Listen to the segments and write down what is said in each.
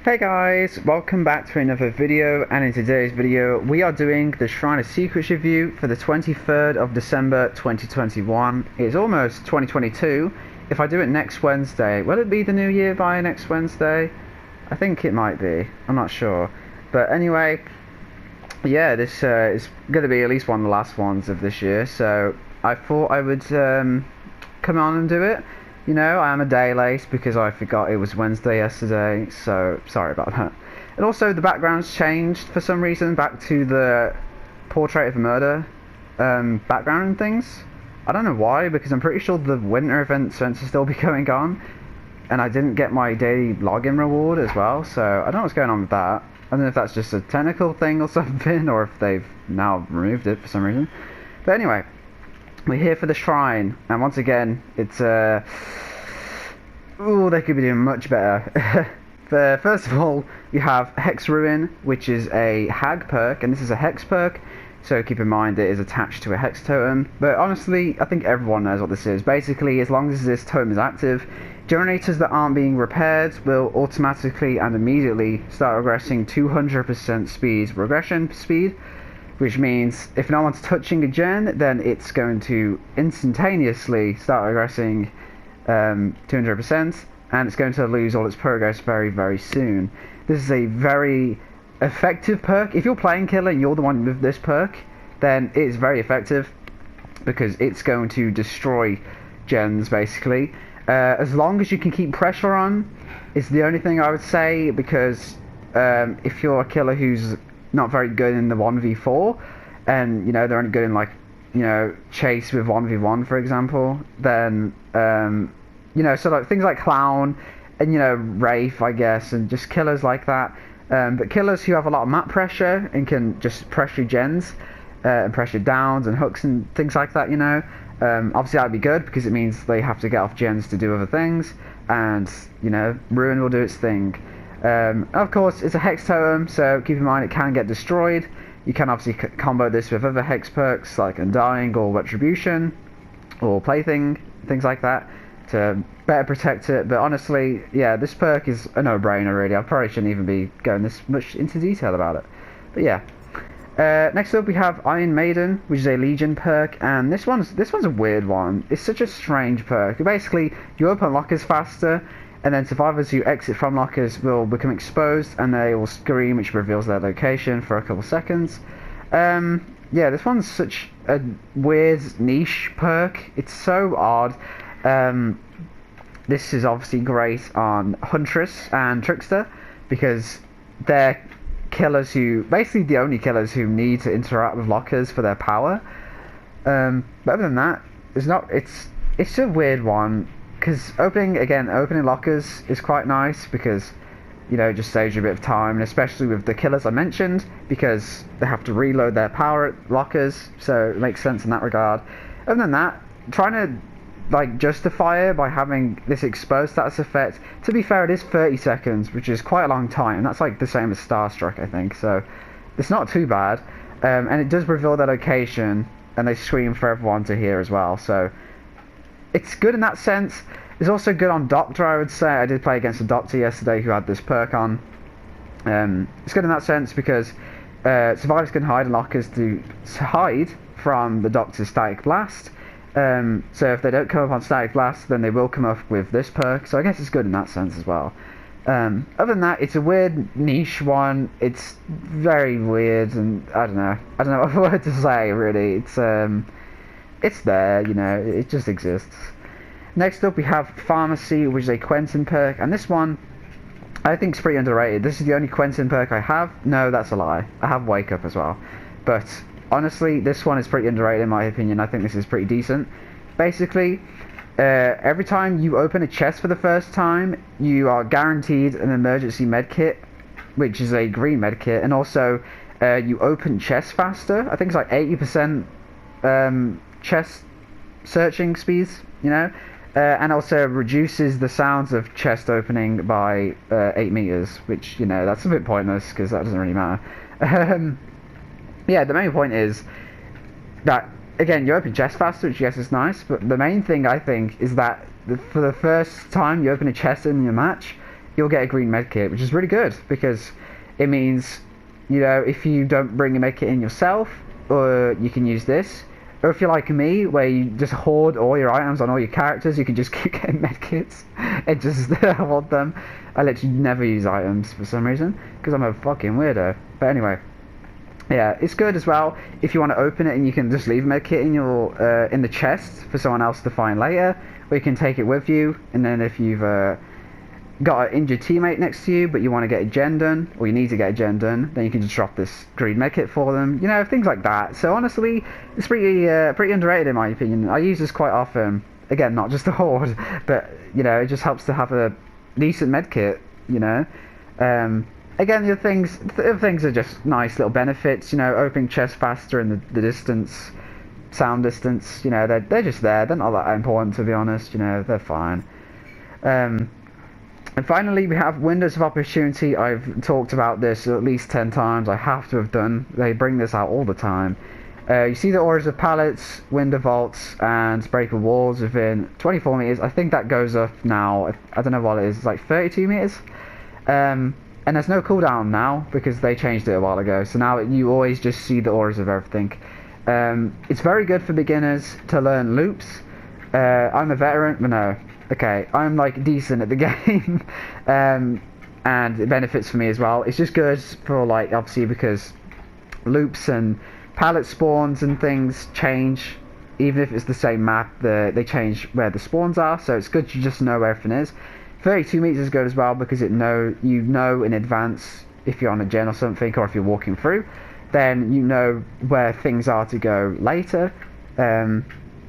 Hey guys, welcome back to another video, and in today's video we are doing the Shrine of Secrets review for the 23rd of December 2021. It's almost 2022. If I do it next Wednesday, will it be the new year by next Wednesday? I think it might be, I'm not sure. But anyway, yeah, this is going to be at least one of the last ones of this year, so I thought I would come on and do it. You know, I am a day late because I forgot it was Wednesday yesterday, so sorry about that. And also the background's changed for some reason back to the Portrait of a Murder background and things. I don't know why, because I'm pretty sure the winter event's meant to still be going on, and I didn't get my daily login reward as well, so I don't know what's going on with that. I don't know if that's just a technical thing or something, or if they've now removed it for some reason. But anyway, we're here for the shrine, and once again, it's ooh, they could be doing much better. First of all, you have Hex Ruin, which is a Hag perk, and this is a Hex perk, so keep in mind it is attached to a Hex totem. But honestly, I think everyone knows what this is. Basically, as long as this totem is active, generators that aren't being repaired will automatically and immediately start regressing 200% regression speed, which means if no one's touching a gen, then it's going to instantaneously start regressing 200%, and it's going to lose all its progress very, very soon. This is a very effective perk. If you're playing killer and you're the one with this perk, then it's very effective because it's going to destroy gens basically. As long as you can keep pressure on, it's the only thing I would say, because if you're a killer who's not very good in the 1v4, and you know they're only good in, like, you know, chase with 1v1 for example, then you know, so like things like Clown and, you know, Wraith, I guess, and just killers like that. But killers who have a lot of map pressure and can just pressure gens and pressure downs and hooks and things like that, you know, obviously that'd be good because it means they have to get off gens to do other things, and, you know, Ruin will do its thing. Of course, it's a Hex totem, so keep in mind it can get destroyed. You can obviously combo this with other Hex perks like Undying or Retribution or Plaything, things like that, to better protect it. But honestly, yeah, this perk is a no-brainer really. I probably shouldn't even be going this much into detail about it. But yeah. Next up we have Iron Maiden, which is a Legion perk, and this one's a weird one. It's such a strange perk. Basically, you open lockers faster, and then survivors who exit from lockers will become exposed, and they will scream, which reveals their location for a couple seconds. Yeah, this one's such a weird niche perk. It's so odd. This is obviously great on Huntress and Trickster because they're killers who, basically the only killers who need to interact with lockers for their power. But other than that, it's a weird one, because opening lockers is quite nice because, you know, it just saves you a bit of time, and especially with the killers I mentioned, because they have to reload their power at lockers, so it makes sense in that regard. Other than that, trying to like justify it by having this exposed status effect, to be fair, it is 30 seconds, which is quite a long time. That's like the same as Starstruck, I think, so it's not too bad. And it does reveal their location, and they scream for everyone to hear as well, so it's good in that sense. It's also good on Doctor, I would say. I did play against a Doctor yesterday who had this perk on. It's good in that sense because survivors can hide in lockers to hide from the Doctor's Static Blast. So if they don't come up on Static Blast, then they will come up with this perk, so I guess it's good in that sense as well. Other than that, it's a weird niche one. It's very weird, and I don't know what word to say really. It's there, you know, it just exists. Next up we have Pharmacy, which is a Quentin perk, and this one I think is pretty underrated. This is the only Quentin perk I have. No, that's a lie. I have Wake Up as well, but honestly, this one is pretty underrated in my opinion. I think this is pretty decent. Basically, every time you open a chest for the first time, you are guaranteed an emergency medkit, which is a green medkit, and also you open chests faster. I think it's like 80% chest searching speeds, you know, and also reduces the sounds of chest opening by 8 meters, which, you know, that's a bit pointless because that doesn't really matter. Yeah, the main point is that, again, you open chests faster, which yes is nice, but the main thing I think is that for the first time you open a chest in your match, you'll get a green medkit, which is really good because it means, you know, if you don't bring a medkit in yourself, or you can use this. Or if you're like me, where you just hoard all your items on all your characters, you can just keep getting medkits and just hoard them. I literally never use items for some reason, because I'm a fucking weirdo. But anyway, yeah, it's good as well if you want to open it and you can just leave a medkit in your in the chest for someone else to find later, or you can take it with you, and then if you've got an injured teammate next to you, but you want to get a gen done, or you need to get a gen done, then you can just drop this green medkit for them. You know, things like that. So honestly, it's pretty underrated in my opinion. I use this quite often. Again, not just to hoard, but you know, it just helps to have a decent medkit. You know, again, the other things are just nice little benefits. You know, opening chests faster in the distance, sound distance. You know, they're just there. They're not that important, to be honest. You know, they're fine. And finally, we have windows of opportunity. I've talked about this at least 10 times. I have to have done. They bring this out all the time. You see the auras of pallets, window vaults, and breakable walls within 24 meters. I think that goes up now. I don't know what it is. It's like 32 meters. And there's no cooldown now because they changed it a while ago. So now you always just see the auras of everything. It's very good for beginners to learn loops. I'm a veteran, but no. Okay, I'm like decent at the game, and it benefits for me as well. It's just good for like, obviously, because loops and pallet spawns and things change, even if it's the same map, they change where the spawns are, so it's good to just know where everything is. 32 meters is good as well because you know in advance if you're on a gen or something, or if you're walking through, then you know where things are to go later.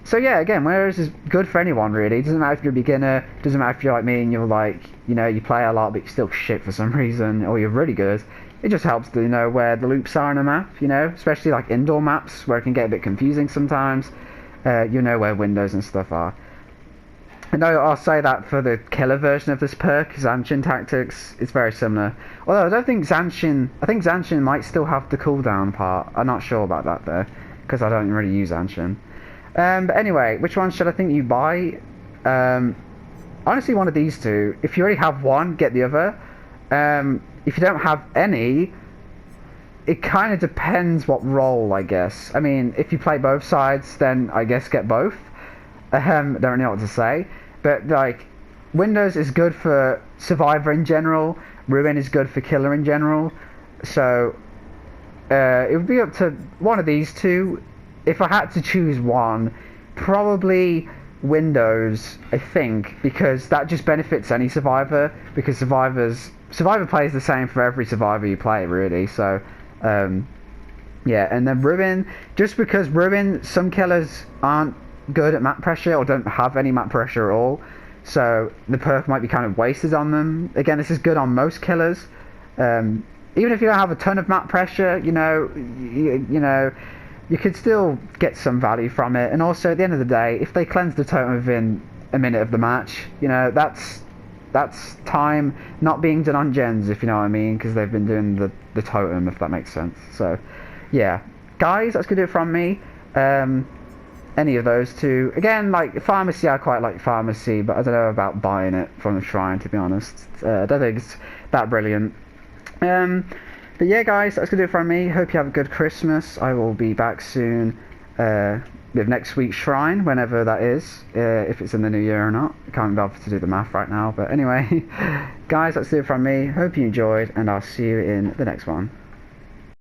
So yeah, again, windows is good for anyone really. It doesn't matter if you're a beginner, doesn't matter if you're like me and you're like, you know, you play a lot but you're still shit for some reason, or you're really good. It just helps to know where the loops are on a map, you know, especially like indoor maps where it can get a bit confusing sometimes. You know where windows and stuff are. And I'll say that for the killer version of this perk, Zanshin Tactics, it's very similar. Although I think Zanshin might still have the cooldown part. I'm not sure about that though, because I don't really use Zanshin. But anyway, which one should I think you buy? Honestly, one of these two. If you already have one, get the other. If you don't have any, it kind of depends what role, I guess. I mean, if you play both sides, then I guess get both. Don't really know what to say. But, like, Windows is good for Survivor in general. Ruin is good for Killer in general. So, it would be up to one of these two. If I had to choose one, probably Windows, I think, because that just benefits any Survivor, because Survivor plays the same for every Survivor you play, really, so, yeah, and then Ruin, just because Ruin, some killers aren't good at map pressure, or don't have any map pressure at all, so the perk might be kind of wasted on them. Again, this is good on most killers, even if you don't have a ton of map pressure, you know, you could still get some value from it. And also, at the end of the day, if they cleanse the totem within a minute of the match, you know, that's time not being done on gens, if you know what I mean, because they've been doing the totem, if that makes sense. So, yeah. Guys, that's going to do it from me. Any of those two. Again, like, Pharmacy, I quite like Pharmacy, but I don't know about buying it from the Shrine, to be honest. I don't think it's that brilliant. But yeah, guys, that's going to do it from me. Hope you have a good Christmas. I will be back soon with next week's Shrine, whenever that is, if it's in the new year or not. I can't bother to do the math right now. But anyway, guys, that's it from me. Hope you enjoyed, and I'll see you in the next one.